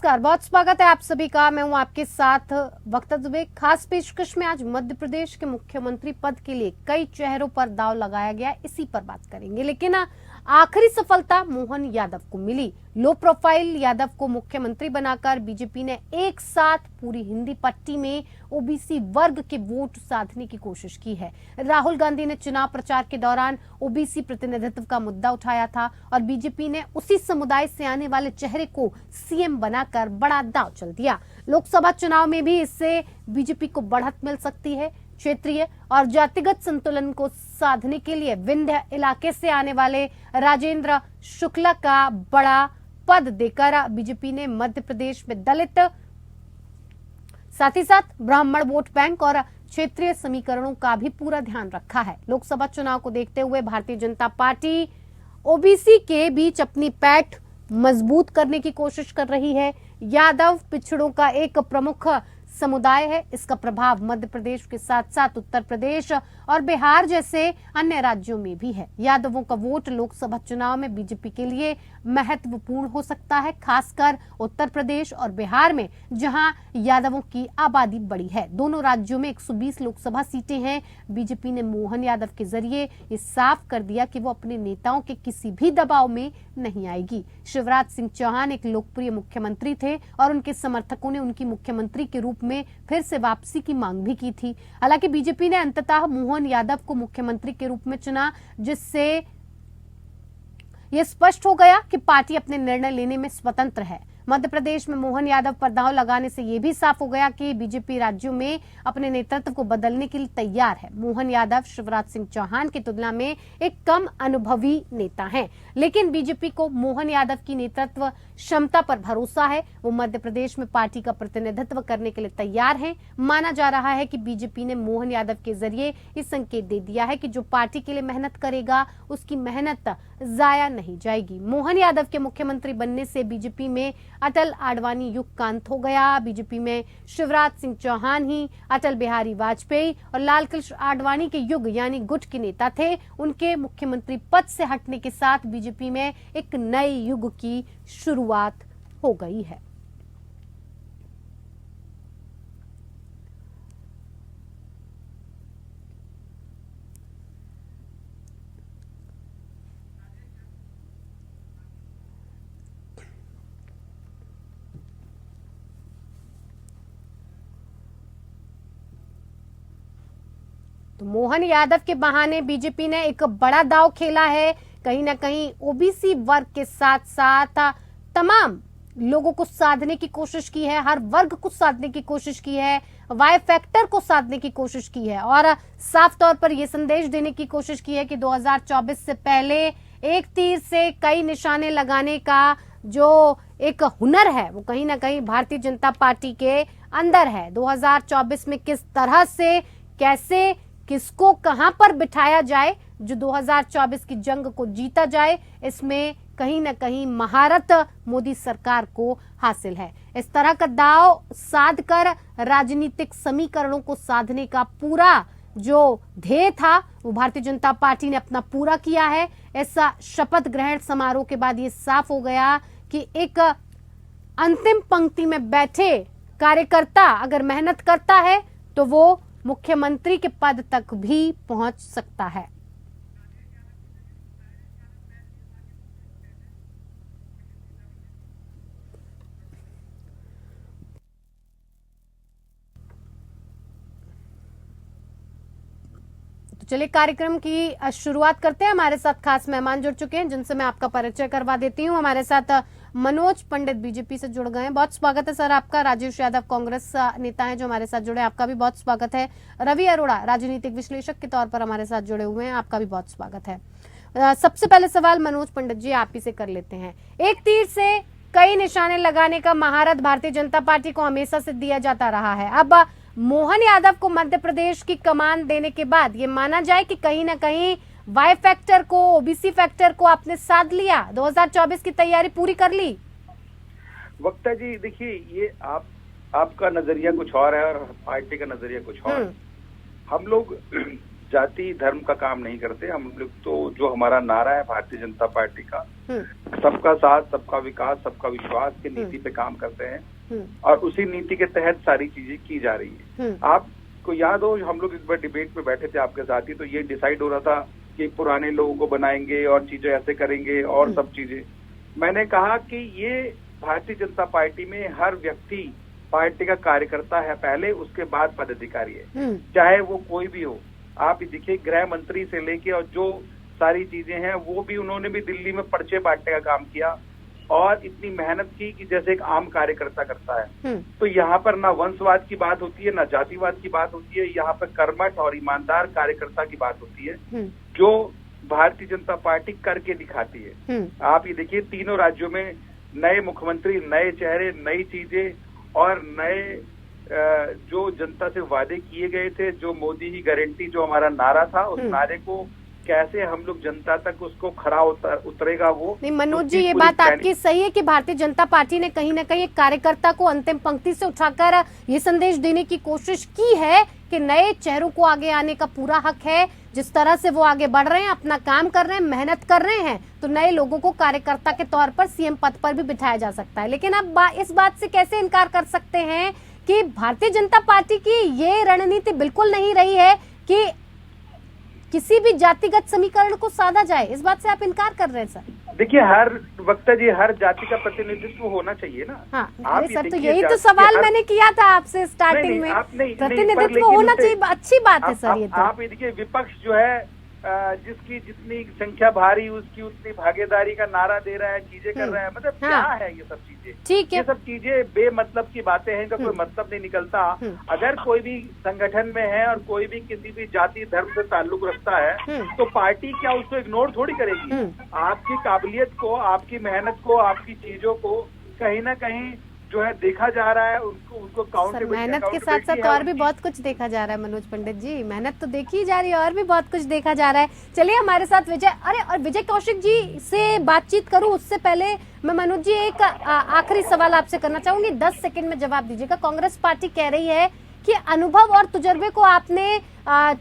नमस्कार, बहुत स्वागत है आप सभी का। मैं हूं आपके साथ वक्ता दुबे। खास पेशकश में आज मध्य प्रदेश के मुख्यमंत्री पद के लिए कई चेहरों पर दांव लगाया गया, इसी पर बात करेंगे। लेकिन आखिरी सफलता मोहन यादव को मिली। लो प्रोफाइल यादव को मुख्यमंत्री बनाकर बीजेपी ने एक साथ पूरी हिंदी पट्टी में ओबीसी वर्ग के वोट साधने की कोशिश की है। राहुल गांधी ने चुनाव प्रचार के दौरान ओबीसी प्रतिनिधित्व का मुद्दा उठाया था और बीजेपी ने उसी समुदाय से आने वाले चेहरे को सीएम बनाकर बड़ा दांव चल दिया। लोकसभा चुनाव में भी इससे बीजेपी को बढ़त मिल सकती है। क्षेत्रीय और जातिगत संतुलन को साधने के लिए विंध्य इलाके से आने वाले राजेंद्र शुक्ला का बड़ा पद देकर बीजेपी ने मध्य प्रदेश में दलित, साथ ही साथ ब्राह्मण वोट बैंक और क्षेत्रीय समीकरणों का भी पूरा ध्यान रखा है। लोकसभा चुनाव को देखते हुए भारतीय जनता पार्टी ओबीसी के बीच अपनी पैठ मजबूत करने की कोशिश कर रही है। यादव पिछड़ों का एक प्रमुख समुदाय है। इसका प्रभाव मध्य प्रदेश के साथ साथ उत्तर प्रदेश और बिहार जैसे अन्य राज्यों में भी है। यादवों का वोट लोकसभा चुनाव में बीजेपी के लिए महत्वपूर्ण हो सकता है, खासकर उत्तर प्रदेश और बिहार में जहां यादवों की आबादी बड़ी है। दोनों राज्यों में 120 लोकसभा सीटें हैं। बीजेपी ने मोहन यादव के जरिए ये साफ कर दिया कि वो अपने नेताओं के किसी भी दबाव में नहीं आएगी। शिवराज सिंह चौहान एक लोकप्रिय मुख्यमंत्री थे और उनके समर्थकों ने उनकी मुख्यमंत्री के रूप में फिर से वापसी की मांग भी की थी। हालांकि बीजेपी ने अंततः मोहन यादव को मुख्यमंत्री के रूप में चुना, जिससे यह स्पष्ट हो गया कि पार्टी अपने निर्णय लेने में स्वतंत्र है। मध्य प्रदेश में मोहन यादव पर दांव लगाने से यह भी साफ हो गया कि बीजेपी राज्यों में अपने नेतृत्व को बदलने के लिए तैयार है। मोहन यादव शिवराज सिंह चौहान की तुलना में एक कम अनुभवी नेता हैं, लेकिन बीजेपी को मोहन यादव की नेतृत्व क्षमता पर भरोसा है। वो मध्य प्रदेश में पार्टी का प्रतिनिधित्व करने के लिए तैयार हैं। माना जा रहा है कि बीजेपी ने मोहन यादव के जरिए इस संकेत दे दिया है कि जो पार्टी के लिए मेहनत करेगा उसकी मेहनत जाया नहीं जाएगी। मोहन यादव के मुख्यमंत्री बनने से बीजेपी में अटल आडवाणी युग का अंत हो गया। बीजेपी में शिवराज सिंह चौहान ही अटल बिहारी वाजपेयी और लाल कृष्ण आडवाणी के युग यानी गुट के नेता थे। उनके मुख्यमंत्री पद से हटने के साथ बीजेपी में एक नए युग की शुरुआत हो गई है। तो मोहन यादव के बहाने बीजेपी ने एक बड़ा दांव खेला है। कहीं ना कहीं ओबीसी वर्ग के साथ साथ तमाम लोगों को साधने की कोशिश की है, हर वर्ग को साधने की कोशिश की है, वाई फैक्टर को साधने की कोशिश की है और साफ तौर पर यह संदेश देने की कोशिश की है कि 2024 से पहले एक तीर से कई निशाने लगाने का जो एक हुनर है वो कहीं ना कहीं भारतीय जनता पार्टी के अंदर है। 2024 में किस तरह से कैसे किसको कहां पर बिठाया जाए, जो 2024 की जंग को जीता जाए, इसमें कहीं ना कहीं महारत मोदी सरकार को हासिल है। इस तरह का दांव साध कर राजनीतिक समीकरणों को साधने का पूरा जो ध्येय था वो भारतीय जनता पार्टी ने अपना पूरा किया है। ऐसा शपथ ग्रहण समारोह के बाद ये साफ हो गया कि एक अंतिम पंक्ति में बैठे कार्यकर्ता अगर मेहनत करता है तो वो मुख्यमंत्री के पद तक भी पहुंच सकता है। तो चलिए कार्यक्रम की शुरुआत करते हैं। हमारे साथ खास मेहमान जुड़ चुके हैं जिनसे मैं आपका परिचय करवा देती हूं। हमारे साथ मनोज पंडित बीजेपी से जुड़ गए हैं, बहुत स्वागत है सर आपका। राजेश यादव कांग्रेस नेता हैं जो हमारे साथ जुड़े, आपका भी बहुत स्वागत है। रवि अरोड़ा राजनीतिक विश्लेषक के तौर पर हमारे साथ जुड़े हुए हैं, आपका भी बहुत स्वागत है। सबसे पहले सवाल मनोज पंडित जी आप ही से कर लेते हैं। एक तीर से कई निशाने लगाने का महारत भारतीय जनता पार्टी को हमेशा से दिया जाता रहा है। अब मोहन यादव को मध्य प्रदेश की कमान देने के बाद ये माना जाए कि कहीं ना कहीं वाई फैक्टर को, ओबीसी फैक्टर को आपने साध लिया, 2024 की तैयारी पूरी कर ली। वक्ता जी देखिए, ये आपका नजरिया कुछ और है और पार्टी का नजरिया कुछ और है। हम लोग जाति धर्म का काम नहीं करते। हम लोग तो जो हमारा नारा है भारतीय जनता पार्टी का, सबका साथ सबका विकास सबका विश्वास की नीति पे काम करते हैं और उसी नीति के तहत सारी चीजें की जा रही है। आपको याद हो हम लोग एक बार डिबेट में बैठे थे आपके साथ ही, तो ये डिसाइड हो रहा था कि पुराने लोगों को बनाएंगे और चीजें ऐसे करेंगे और सब चीजें। मैंने कहा कि ये भारतीय जनता पार्टी में हर व्यक्ति पार्टी का कार्यकर्ता है पहले, उसके बाद पदाधिकारी है, चाहे वो कोई भी हो। आप देखिए गृह मंत्री से लेके और जो सारी चीजें हैं वो भी उन्होंने भी दिल्ली में पर्चे बांटने का काम किया और इतनी मेहनत की कि जैसे एक आम कार्यकर्ता करता है। तो यहाँ पर ना वंशवाद की बात होती है ना जातिवाद की बात होती है, यहाँ पर कर्मठ और ईमानदार कार्यकर्ता की बात होती है जो भारतीय जनता पार्टी करके दिखाती है। आप ये देखिए तीनों राज्यों में नए मुख्यमंत्री, नए चेहरे, नई चीजें और नए जो जनता से वादे किए गए थे, जो मोदी की गारंटी जो हमारा नारा था, उस नारे को कैसे हम लोग जनता तक उसको खरा उतरेगा वो नहीं। मनोज जी ये बात आपकी सही है कि भारतीय जनता पार्टी ने कहीं ना कहीं एक कार्यकर्ता को अंतिम पंक्ति से उठाकर ये संदेश देने की कोशिश की है कि नए चेहरों को आगे आने का पूरा हक है। जिस तरह से वो आगे बढ़ रहे हैं, अपना काम कर रहे हैं, मेहनत कर रहे हैं, तो नए लोगों को कार्यकर्ता के तौर पर सीएम पद पर भी बिठाया जा सकता है। लेकिन अब इस बात से कैसे इनकार कर सकते हैं कि भारतीय जनता पार्टी की ये रणनीति बिल्कुल नहीं रही है कि किसी भी जातिगत समीकरण को साधा जाए। इस बात से आप इनकार कर रहे हैं सर? देखिए हर वक्ता जी हर जाति का प्रतिनिधित्व होना चाहिए ना। हाँ, अरे सर तो यही तो सवाल मैंने किया था आपसे स्टार्टिंग में। प्रतिनिधित्व होना चाहिए, अच्छी बात है सर। ये तो आप ये देखिए विपक्ष जो है जिसकी जितनी संख्या भारी उसकी उतनी भागीदारी का नारा दे रहा है, चीजें कर रहा है, मतलब क्या है ये सब चीजें? ठीक है, ये सब चीजें बेमतलब की बातें हैं, इनका कोई मतलब नहीं निकलता। अगर कोई भी संगठन में है और कोई भी किसी भी जाति धर्म से ताल्लुक रखता है तो पार्टी क्या उसको इग्नोर थोड़ी करेगी? आपकी काबिलियत को, आपकी मेहनत को, आपकी चीजों को कहीं ना कहीं जो है देखा जा रहा है, उनको काउंट। मेहनत के साथ साथ और भी बहुत कुछ देखा जा रहा है मनोज पंडित जी। मेहनत तो देखी जा रही है और भी बहुत कुछ देखा जा रहा है। चलिए हमारे साथ विजय कौशिक जी से बातचीत करूं उससे पहले मैं मनोज जी एक आखिरी सवाल आपसे करना चाहूंगी, 10 सेकंड में जवाब दीजिएगा। कांग्रेस पार्टी कह रही है कि अनुभव और तजुर्बे को आपने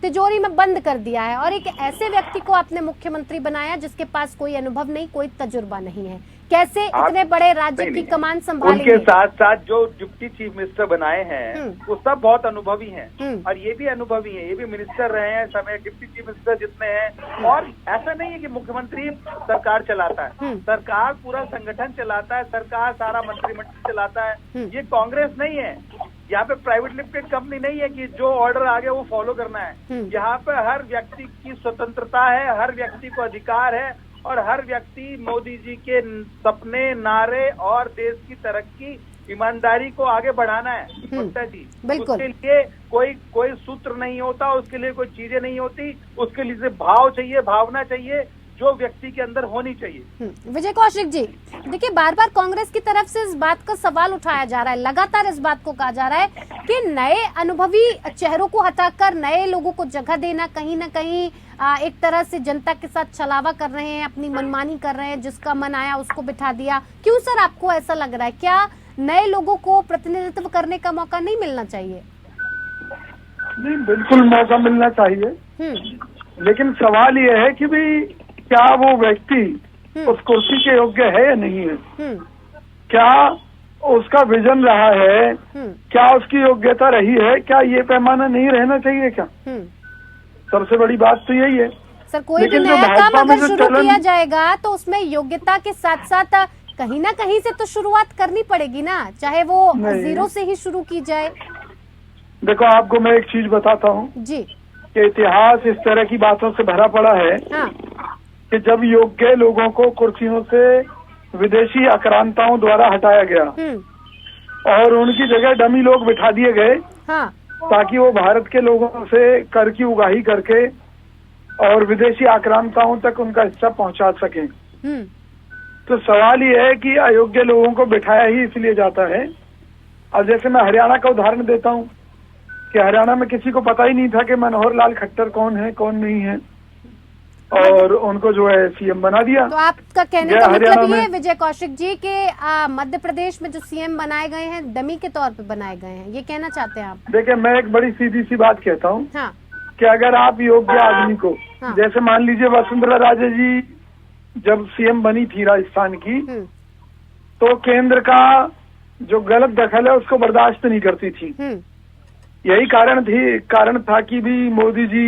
तिजोरी में बंद कर दिया है और एक ऐसे व्यक्ति को आपने मुख्यमंत्री बनाया जिसके पास कोई अनुभव नहीं, कोई तजुर्बा नहीं है। कैसे इतने बड़े राज्य की कमान संभालेंगे? उनके साथ साथ जो डिप्टी चीफ मिनिस्टर बनाए हैं वो सब बहुत अनुभवी हैं और ये भी अनुभवी हैं, ये भी मिनिस्टर रहे हैं, समय डिप्टी चीफ मिनिस्टर जितने हैं। और ऐसा नहीं है कि मुख्यमंत्री सरकार चलाता है, सरकार पूरा संगठन चलाता है, सरकार सारा मंत्रिमंडल चलाता है। ये कांग्रेस नहीं है, यहाँ पे प्राइवेट लिमिटेड कंपनी नहीं है कि जो ऑर्डर आ गया वो फॉलो करना है। यहाँ पे हर व्यक्ति की स्वतंत्रता है, हर व्यक्ति को अधिकार है और हर व्यक्ति मोदी जी के सपने, नारे और देश की तरक्की, ईमानदारी को आगे बढ़ाना है गुप्ता जी। उसके लिए कोई सूत्र नहीं होता, उसके लिए कोई चीजें नहीं होती, उसके लिए भाव चाहिए, भावना चाहिए जो व्यक्ति के अंदर होनी चाहिए। विजय कौशिक जी देखिए, बार बार कांग्रेस की तरफ से इस बात का सवाल उठाया जा रहा है, लगातार इस बात को कहा जा रहा है कि नए अनुभवी चेहरों को हटाकर नए लोगों को जगह देना कहीं ना कहीं एक तरह से जनता के साथ छलावा कर रहे हैं, अपनी मनमानी कर रहे हैं, जिसका मन आया उसको बिठा दिया। क्यों सर आपको ऐसा लग रहा है? क्या नए लोगों को प्रतिनिधित्व करने का मौका नहीं मिलना चाहिए? नहीं, बिल्कुल मौका मिलना चाहिए, लेकिन सवाल ये है कि भाई क्या वो व्यक्ति उस कुर्सी के योग्य है या नहीं है? क्या उसका विजन रहा है? क्या उसकी योग्यता रही है? क्या ये पैमाना नहीं रहना चाहिए क्या? सबसे बड़ी बात तो यही है। सर कोई भी नया काम अगर शुरू किया जाएगा तो उसमें योग्यता के साथ साथ कहीं ना कहीं से तो शुरुआत करनी पड़ेगी ना, चाहे वो जीरो से ही शुरू की जाए। देखो आपको मैं एक चीज बताता हूँ जी कि इतिहास इस तरह की बातों से भरा पड़ा है कि जब योग्य लोगों को कुर्सियों से विदेशी आक्रांताओं द्वारा हटाया गया और उनकी जगह डमी लोग बिठा दिए गए ताकि वो भारत के लोगों से कर की उगाही करके और विदेशी आक्रांताओं तक उनका हिस्सा पहुंचा सकें। तो सवाल ये है कि अयोग्य लोगों को बिठाया ही इसलिए जाता है। अब जैसे मैं हरियाणा का उदाहरण देता हूँ कि हरियाणा में किसी को पता ही नहीं था कि मनोहर लाल खट्टर कौन है कौन नहीं है, और उनको जो है सीएम बना दिया। तो आपका कहने का मतलब ये विजय कौशिक जी के मध्य प्रदेश में जो सीएम बनाए गए हैं डमी के तौर पे बनाए गए हैं, ये कहना चाहते हैं आप? देखिए मैं एक बड़ी सीधी सी बात कहता हूँ कि अगर आप योग्य आदमी को, जैसे मान लीजिए वसुंधरा राजे जी जब सीएम बनी थी राजस्थान की, तो केंद्र का जो गलत दखल है उसको बर्दाश्त नहीं करती थी। यही कारण था कि भी मोदी जी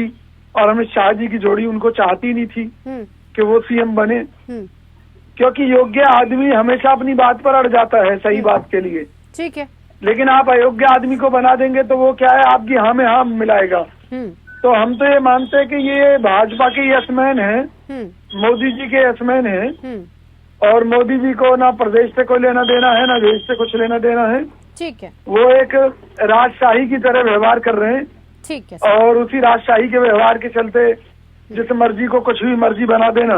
और अमित शाह जी की जोड़ी उनको चाहती नहीं थी कि वो सीएम बने, क्योंकि योग्य आदमी हमेशा अपनी बात पर अड़ जाता है सही बात के लिए। ठीक है। लेकिन आप अयोग्य आदमी को बना देंगे तो वो क्या है, आपकी हाँ में हाँ मिलाएगा। तो हम तो ये मानते हैं कि ये भाजपा के यशमैन है, मोदी जी के यशमैन है, और मोदी जी को ना प्रदेश से कोई लेना देना है ना देश से कुछ लेना देना है। ठीक है। वो एक राजशाही की तरह व्यवहार कर रहे हैं। ठीक है। और उसी राजशाही के व्यवहार के चलते जिस मर्जी को कुछ भी मर्जी बना देना,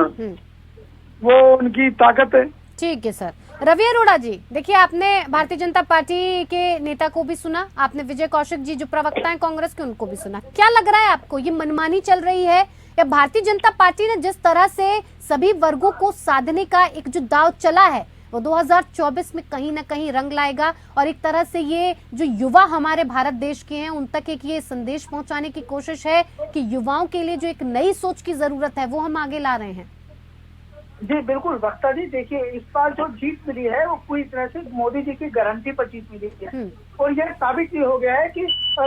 वो उनकी ताकत है। ठीक है सर। रवि अरोड़ा जी, देखिए आपने भारतीय जनता पार्टी के नेता को भी सुना, आपने विजय कौशिक जी जो प्रवक्ता हैं कांग्रेस के उनको भी सुना। क्या लग रहा है आपको, ये मनमानी चल रही है या भारतीय जनता पार्टी ने जिस तरह से सभी वर्गों को साधने का एक जो दाव चला है वो 2024 में कहीं ना कहीं रंग लाएगा, और एक तरह से ये जो युवा हमारे भारत देश के हैं उन तक एक ये संदेश पहुंचाने की कोशिश है कि युवाओं के लिए जो एक नई सोच की जरूरत है वो हम आगे ला रहे हैं? जी बिल्कुल वक्ता जी, देखिए इस बार जो जीत मिली है वो पूरी तरह से मोदी जी की गारंटी पर जीत मिली है, और यह साबित ये हो गया है कि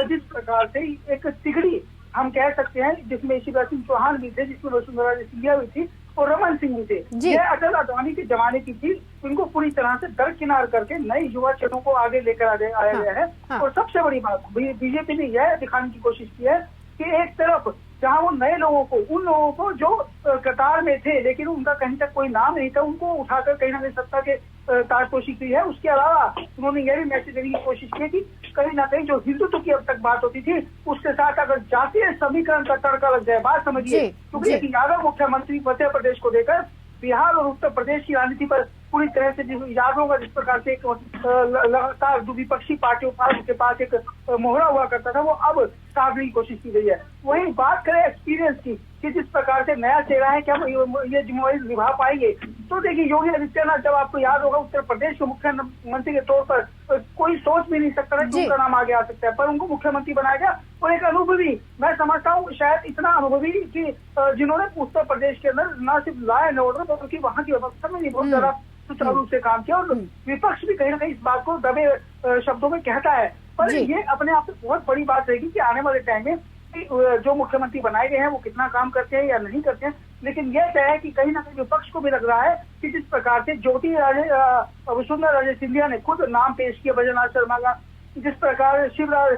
जिस प्रकार से एक तिगड़ी हम कह सकते हैं जिसमें शिवराज सिंह चौहान भी थे, जिसमें वसुंधरा सिंधिया भी थी और रमन सिंह भी थे, यह अटल अडवाणी के जमाने की थी। इनको पूरी तरह से दरकिनार करके नई युवा चेहरों को आगे लेकर आया गया है। और सबसे बड़ी बात बीजेपी ने यह दिखाने की कोशिश की है कि एक तरफ जहां वो नए लोगों को, उन लोगों को जो कतार में थे लेकिन उनका कहीं तक कोई नाम नहीं था, उनको उठाकर कहीं ना कहीं सत्ता के ताजपोशी की है। उसके अलावा उन्होंने यह भी मैसेज देने की कोशिश की कि कहीं ना कहीं जो हिंदुत्व की अब तक बात होती थी उसके साथ अगर जातीय समीकरण का तड़का लग जाए, बात समझिए, क्योंकि एक यादव मुख्यमंत्री मध्य प्रदेश को देकर बिहार और उत्तर प्रदेश की राजनीति पर पूरी तरह से यादव का जिस प्रकार से एक लगातार विपक्षी पार्टियों के पास एक मोहरा हुआ करता था, वो अब साधने की कोशिश की गई है। वहीं बात करें एक्सपीरियंस की कि जिस प्रकार से नया चेहरा है, क्या ये जिम्मेवारी निभा पाएंगे, तो देखिए योगी आदित्यनाथ, जब आपको याद होगा, उत्तर प्रदेश के मुख्यमंत्री के तौर पर कोई सोच भी नहीं सकता था कि उनका नाम आगे आ सकता है, पर उनको मुख्यमंत्री बनाया गया। और एक अनुभवी, मैं समझता हूँ शायद इतना अनुभवी कि जिन्होंने उत्तर प्रदेश के अंदर न सिर्फ लॉ एंड ऑर्डर बल्कि वहाँ की व्यवस्था में भी बहुत ज्यादा सुचारू रूप से काम किया, और विपक्ष भी कहीं ना कहीं इस बात को दबे शब्दों में कहता है। पर ये अपने आप में बहुत बड़ी बात रहेगी कि आने वाले टाइम में जो मुख्यमंत्री बनाए गए हैं वो कितना काम करते हैं या नहीं करते हैं। लेकिन यह तय है कि कहीं ना कहीं विपक्ष को भी लग रहा है कि जिस प्रकार से वसुंधरा राजे सिंधिया ने खुद नाम पेश किया बैजनाथ शर्मा का, जिस प्रकार शिवराज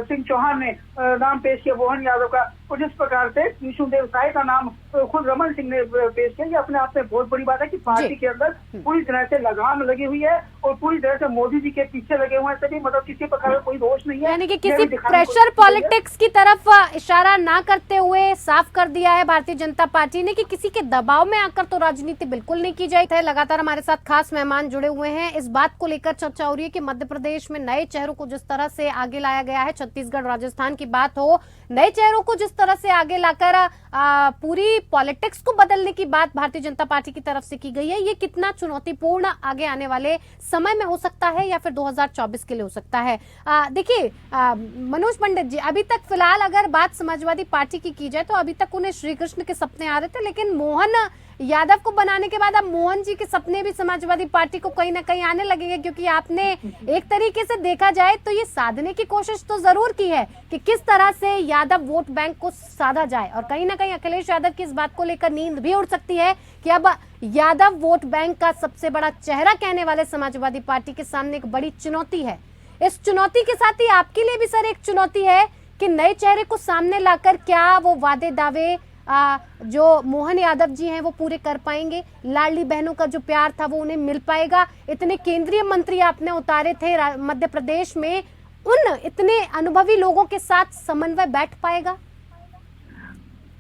सिंह चौहान ने नाम पेश किया मोहन यादव का, और जिस प्रकार से विष्णुदेव साय का नाम खुद रमन सिंह ने पेश किया, ये अपने आप में बहुत बड़ी बात है कि पार्टी के अंदर पूरी तरह से लगाम लगी हुई है और पूरी तरह से मोदी जी के पीछे लगे हुए हैं सभी, मतलब किसी प्रकार का कोई दोष नहीं है। यानी कि किसी प्रेशर पॉलिटिक्स की तरफ इशारा ना करते हुए साफ कर दिया है भारतीय जनता पार्टी ने कि किसी के दबाव में आकर तो राजनीति बिल्कुल नहीं की जाए। लगातार हमारे साथ खास मेहमान जुड़े हुए हैं, इस बात को लेकर चर्चा हो रही है कि मध्य प्रदेश में नए चेहरों को जिस तरह से आगे लाया गया है, छत्तीसगढ़ राजस्थान की बात हो, नए चेहरों को जिस तरह से आगे लाकर पूरी पॉलिटिक्स को बदलने की बात भारतीय जनता पार्टी की तरफ से की गई है, ये कितना चुनौतीपूर्ण आगे आने वाले समय में हो सकता है या फिर 2024 के लिए हो सकता है? देखिए मनोज पंडित जी, अभी तक फिलहाल अगर बात समाजवादी पार्टी की जाए तो अभी तक उन्हें श्री कृष्ण के सपने आ रहे थे, लेकिन मोहन यादव को बनाने के बाद अब मोहन जी के सपने भी समाजवादी पार्टी को कहीं ना कहीं आने लगेंगे, क्योंकि आपने एक तरीके से देखा जाए तो ये साधने की कोशिश तो जरूर की है कि किस तरह से यादव वोट बैंक को साधा जाए, और कहीं ना कहीं अखिलेश यादव की इस बात को लेकर नींद भी उड़ सकती है कि अब यादव वोट बैंक का सबसे बड़ा चेहरा कहने वाले समाजवादी पार्टी के सामने एक बड़ी चुनौती है। इस चुनौती के साथ ही आपके लिए भी सर एक चुनौती है कि नए चेहरे को सामने लाकर क्या वो वादे दावे जो मोहन यादव जी हैं वो पूरे कर पाएंगे, लाडली बहनों का जो प्यार था वो उन्हें मिल पाएगा, इतने केंद्रीय मंत्री आपने उतारे थे मध्य प्रदेश में, उन इतने अनुभवी लोगों के साथ समन्वय बैठ पाएगा?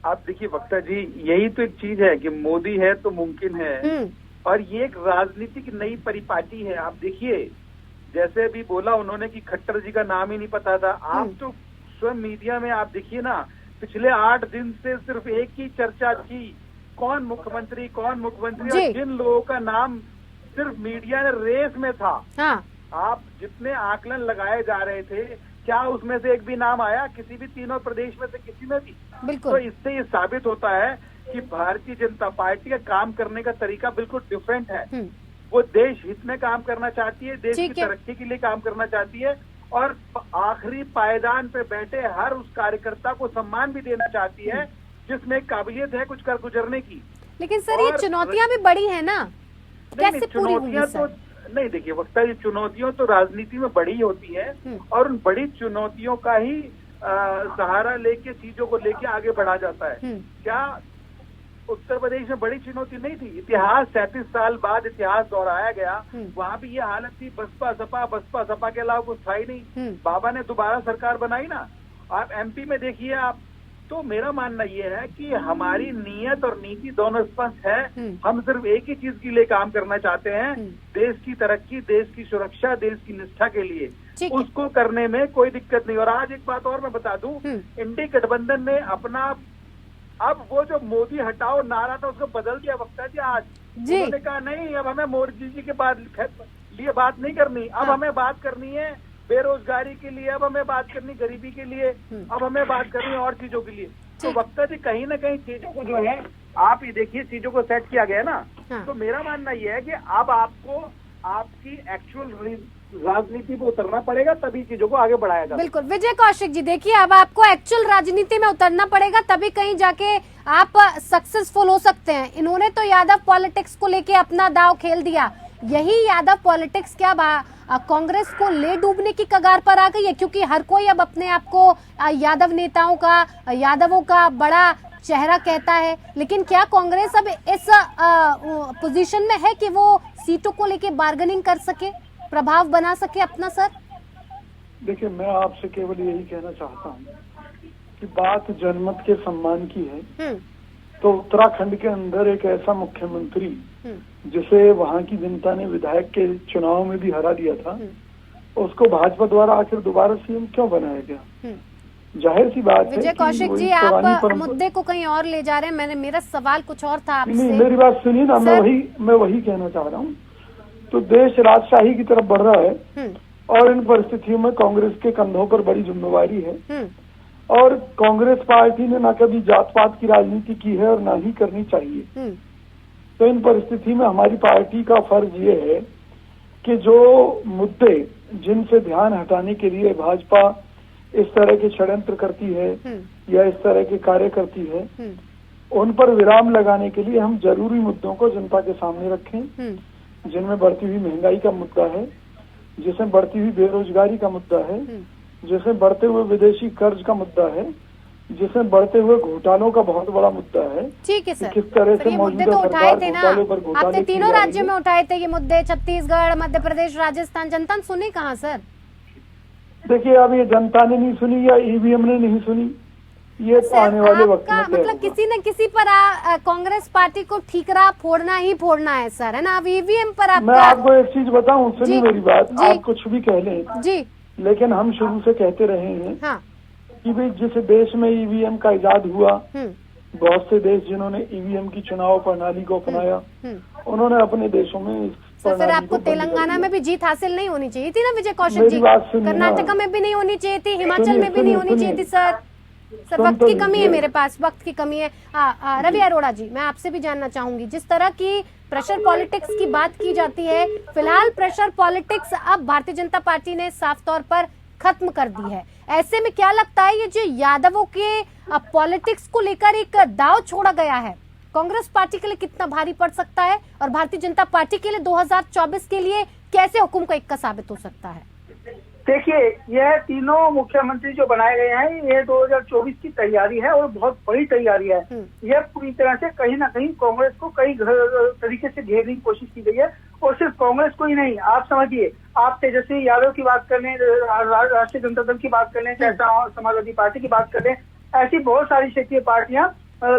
आप देखिए वक्ता जी, यही तो एक चीज है कि मोदी है तो मुमकिन है, और ये एक राजनीतिक नई परिपाटी है। आप देखिए जैसे भी बोला उन्होंने कि खट्टर जी का नाम ही नहीं पता था, आप तो स्वयं मीडिया में आप देखिए ना, पिछले 8 दिन से सिर्फ एक ही चर्चा थी, कौन मुख्यमंत्री और जिन लोगों का नाम सिर्फ मीडिया ने रेस में था। हाँ। आप जितने आकलन लगाए जा रहे थे क्या उसमें से एक भी नाम आया किसी भी तीनों प्रदेश में से किसी में भी? बिल्कुल। तो इससे ये साबित होता है कि भारतीय जनता पार्टी का काम करने का तरीका बिल्कुल डिफरेंट है। वो देश हित में काम करना चाहती है, देश की तरक्की के लिए काम करना चाहती है और आखिरी पायदान पे बैठे हर उस कार्यकर्ता को सम्मान भी देना चाहती है जिसमें काबिलियत है कुछ कर गुजरने की। लेकिन सर ये चुनौतियां भी बड़ी है ना, कैसे पूरी होंगी सर? नहीं देखिए वक्ता, ये चुनौतियों तो राजनीति में बड़ी होती है और उन बड़ी चुनौतियों का ही सहारा लेके चीजों को लेके आगे बढ़ा जाता है। क्या उत्तर प्रदेश में बड़ी चुनौती नहीं थी? इतिहास 37 साल बाद इतिहास दोहराया गया, वहाँ भी ये हालत थी, बसपा सपा के अलावा कुछ था ही नहीं। बाबा ने दोबारा सरकार बनाई ना, आप एमपी में देखिए आप। तो मेरा मानना ये है कि हमारी नीयत और नीति दोनों स्पष्ट है। हम सिर्फ एक ही चीज के लिए काम करना चाहते हैं, देश की तरक्की, देश की सुरक्षा, देश की निष्ठा के लिए। उसको करने में कोई दिक्कत नहीं। और आज एक बात और मैं बता दूं, इंडी गठबंधन ने अपना अब वो जो मोदी हटाओ नारा था उसको बदल दिया वक्ता जी। आज उन्होंने कहा नहीं, अब हमें मोदी जी के बाद लिए बात नहीं करनी, अब हमें बात करनी है बेरोजगारी के लिए, अब हमें बात करनी गरीबी के लिए, अब हमें बात करनी और चीजों के लिए। तो वक्ता जी कहीं ना कहीं चीजों को जो है आप ये देखिए चीजों को सेट किया गया ना। तो मेरा मानना ये है कि अब आपको आपकी एक्चुअल राजनीति पे उतरना पड़ेगा, तभी चीजों को आगे बढ़ाया जाएगा। बिल्कुल विजय कौशिक जी, देखिए अब आपको एक्चुअल राजनीति में उतरना पड़ेगा, तभी कहीं जाके आप सक्सेसफुल हो सकते हैं। इन्होंने तो यादव पॉलिटिक्स को लेके अपना दांव खेल दिया। यही यादव पॉलिटिक्स क्या कांग्रेस को ले डूबने की कगार पर आ गई है? क्योंकि हर कोई अब अपने आप को यादव नेताओं का, यादवों का बड़ा चेहरा कहता है, लेकिन क्या कांग्रेस अब इस पोजीशन में है कि वो सीटों को लेके बार्गेनिंग कर सके, प्रभाव बना सके अपना? सर देखिए, मैं आपसे केवल यही कहना चाहता हूँ कि बात जनमत के सम्मान की है। तो उत्तराखंड के अंदर एक ऐसा मुख्यमंत्री जिसे वहाँ की जनता ने विधायक के चुनाव में भी हरा दिया था, उसको भाजपा द्वारा आखिर दोबारा सीएम क्यों बनाया गया? जाहिर सी बात है। विजय कौशिक जी, आप मुद्दे को कहीं और ले जा रहे हैं। मेरा सवाल कुछ और था आपसे। नहीं, मेरी बात सुनिए ना, मैं वही कहना चाह रहा हूँ। तो देश राजशाही की तरफ बढ़ रहा है और इन परिस्थितियों में कांग्रेस के कंधों पर बड़ी जिम्मेवारी है। और कांग्रेस पार्टी ने न कभी जात पात की राजनीति की है और न ही करनी चाहिए। तो इन परिस्थिति में हमारी पार्टी का फर्ज ये है कि जो मुद्दे जिनसे ध्यान हटाने के लिए भाजपा इस तरह के षड्यंत्र करती है या इस तरह के कार्य करती है, उन पर विराम लगाने के लिए हम जरूरी मुद्दों को जनता के सामने रखें, जिनमें बढ़ती हुई महंगाई का मुद्दा है, जिसमें बढ़ती हुई बेरोजगारी का मुद्दा है, जिसमें बढ़ते हुए विदेशी कर्ज का मुद्दा है, जिसमें बढ़ते हुए घोटालों का बहुत बड़ा मुद्दा है। ठीक है सर, किस तरह से मुद्दे तो उठाए थे ना आपने, तीनों राज्यों में उठाए थे ये मुद्दे, छत्तीसगढ़, मध्य प्रदेश, राजस्थान। जनता ने सुनी कहाँ सर? देखिए, अब ये जनता ने नहीं सुनी या ईवीएम ने नहीं सुनी, ये तो आने वाले वक्त में मतलब किसी न किसी पर कांग्रेस पार्टी को ठीकरा फोड़ना ही फोड़ना है सर, है ना? अब ईवीएम पर मैं आपको एक चीज बताऊं, सुनिए मेरी बात। आप कुछ भी कह लें जी, लेकिन हम शुरू से कहते रहे हैं कि भाई जिस देश में ईवीएम का इजाद हुआ, बहुत से देश जिन्होंने ईवीएम की चुनाव प्रणाली को अपनाया, उन्होंने अपने देशों में फिर आपको तेलंगाना में भी जीत हासिल नहीं होनी चाहिए थी ना विजय कौशिक जी? कर्नाटका में भी नहीं होनी चाहिए थी, हिमाचल में भी नहीं होनी चाहिए थी सर। सर वक्त की कमी है, मेरे पास वक्त की कमी है। रवि अरोड़ा जी, मैं आपसे भी जानना चाहूंगी, जिस तरह की प्रेशर पॉलिटिक्स की बात की जाती है, फिलहाल प्रेशर पॉलिटिक्स अब भारतीय जनता पार्टी ने साफ तौर पर खत्म कर दी है। ऐसे में क्या लगता है ये जो यादवों के पॉलिटिक्स को लेकर एक दाव छोड़ा गया है, कांग्रेस पार्टी के लिए कितना भारी पड़ सकता है और भारतीय जनता पार्टी के लिए 2024 के लिए कैसे हुकुम का इक्का साबित हो सकता है? देखिए, यह तीनों मुख्यमंत्री जो बनाए गए हैं, ये 2024 की तैयारी है और बहुत बड़ी तैयारी है। यह पूरी तरह से कहीं ना कहीं कांग्रेस को कई तरीके से घेरने की कोशिश की गई है। और सिर्फ कांग्रेस को ही नहीं, आप समझिए, आप तेजस्वी यादव की बात कर लें, राष्ट्रीय जनता दल की बात कर लें, चाहे समाजवादी पार्टी की बात कर लें, ऐसी बहुत सारी क्षेत्रीय पार्टियां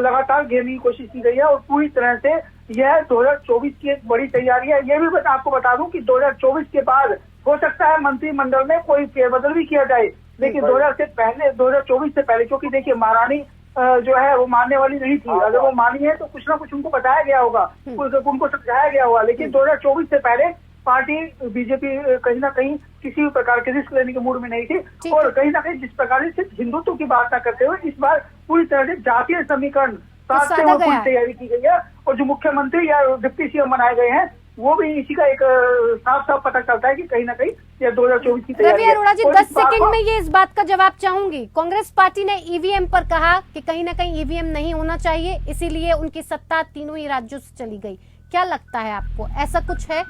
लगातार घेरने की कोशिश की गई है। और पूरी तरह से यह 2024 की एक बड़ी तैयारी है। ये भी आपको बता दूं कि 2024 के बाद हो सकता है मंत्रिमंडल में कोई फेरबदल भी किया जाए, लेकिन 2024 से पहले, क्योंकि देखिए महारानी जो है वो मानने वाली नहीं थी। अगर वो मानी है तो कुछ ना कुछ उनको बताया गया होगा, उनको समझाया गया होगा, लेकिन 2024 से पहले पार्टी बीजेपी कहीं ना कहीं किसी भी प्रकार के रिस्क लेने के मूड में नहीं थी। और कहीं ना कहीं जिस प्रकार से सिर्फ हिंदुत्व की बात न करते हुए इस बार पूरी तरह से जातीय समीकरण साधते हुए पूरी तैयारी की गई है। और जो मुख्यमंत्री या डिप्टी सीएम बनाए गए हैं वो भी इसी का एक साफ साफ पता चलता है कि कहीं ना कहीं ये 2024 की तैयारी रवि अरोड़ा जी 10 सेकंड में ये इस बात का जवाब चाहूंगी। कांग्रेस पार्टी ने ईवीएम पर कहा कि कहीं ना कहीं ईवीएम नहीं होना चाहिए, इसीलिए उनकी सत्ता तीनों ही राज्यों से चली गई। क्या लगता है आपको, ऐसा कुछ है?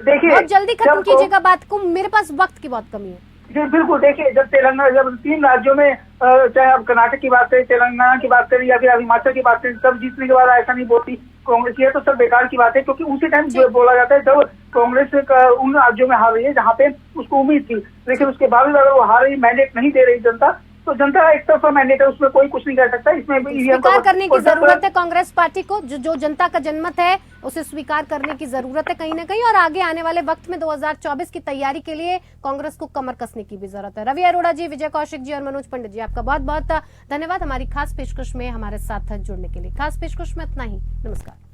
देखिए बहुत जल्दी खत्म कीजिएगा बात को, मेरे पास वक्त की बहुत कमी है। जी बिल्कुल, देखिए जब 3 राज्यों में चाहे आप कर्नाटक की बात करें, तेलंगाना की बात करें या फिर हिमाचल की बात करें, तब जीतने के बाद ऐसा नहीं बोलती कांग्रेस, ये तो सब बेकार की बात है। क्योंकि उसी टाइम जो बोला जाता है जब कांग्रेस उन राज्यों में हार रही है जहाँ पे उसको उम्मीद थी, लेकिन उसके बावजूद अगर वो हार रही, मैंडेट नहीं दे रही जनता, तो जनता एक तरफा मैंडेट है, उसमें कोई कुछ नहीं कर सकता। इसमें स्वीकार करने की जरूरत है कांग्रेस पार्टी को, जो जनता का जनमत है उसे स्वीकार करने की जरूरत है कहीं ना कहीं। और आगे आने वाले वक्त में 2024 की तैयारी के लिए कांग्रेस को कमर कसने की भी जरूरत है। रवि अरोड़ा जी, विजय कौशिक जी और मनोज पंडित जी, आपका बहुत बहुत धन्यवाद हमारी खास पेशकश में हमारे साथ जुड़ने के लिए। खास पेशकश में इतना ही, नमस्कार।